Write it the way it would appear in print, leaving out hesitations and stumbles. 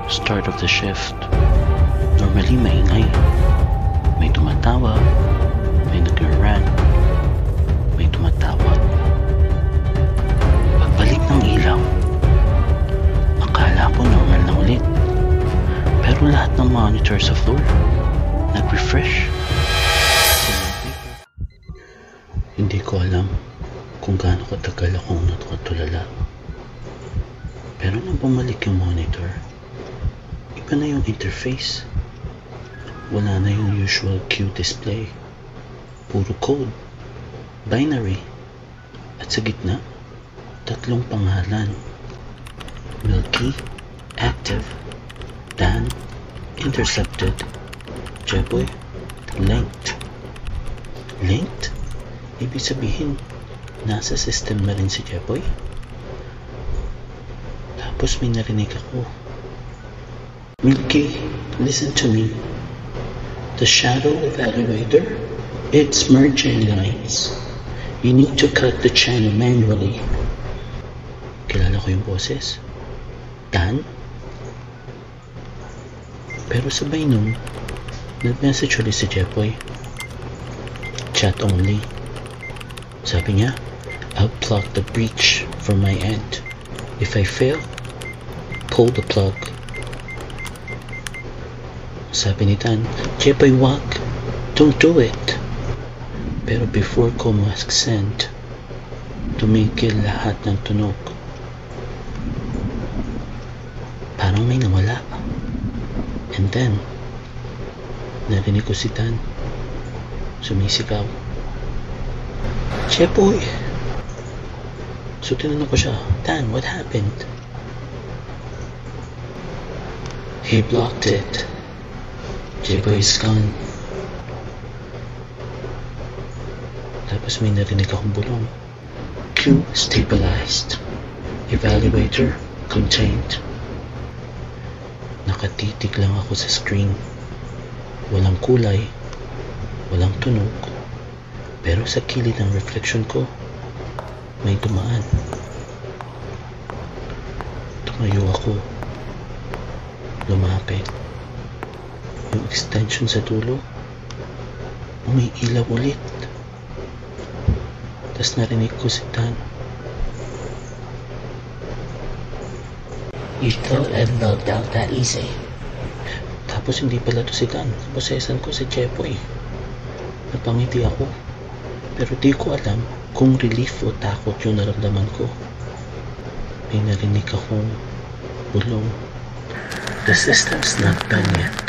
Start of the shift. Normally maingay. May tumatawa, may nag-rant, may tumatawag. Pagbalik ng ilaw, akala ko normal na ulit. Pero lahat ng monitor sa floor nag-refresh. Hindi ko alam kung gaano katagal akong nakatulala. Pero nang bumalik yung monitor, iba na yung interface. Wala na yung usual queue display. Puro code, binary, at sa gitna, 3 pangalan. Milky, active, Dan, intercepted, Jeboy, linked. Linked? Ibig sabihin, nasa system na rin si Jeboy? Tapos may narinig ako. Milky, listen to me. The shadow evaluator, it's merging lines. You need to cut the channel manually. Kilala ko yung boses. Dan? Pero sabay nun, nag-message ulit si Jeboy. Chat only. Sabi niya, I'll plug the breach from my end. If I fail, pull the plug. Sabi ni Dan, Jeboy, wag. Don't do it. Pero before ko mag-send, tumigil lahat ng tunog. Parang may nawala. And then, narinig ko si Dan. Sumisigaw, Jeboy! So tinanong ko siya, Dan, what happened? He blocked it. Jeboy is gone. Tapos may narinig akong bulong. Q stabilized. Evaluator contained. Nakatitig lang ako sa screen. Walang kulay, walang tunog. Pero sa kilid ng reflection ko, may dumaan. Tumayo ako. Lumapit. Yung extension sa dulo, umiilaw ulit. Tapos narinig ko si Dan. You thought I'd logged out that easy. Tapos hindi pala to si Dan. Naposesan ko si Jeboy. Napangiti ako. Pero di ko alam kung relief o takot yung naramdaman ko. May narinig akong bulong. The system's not done yet.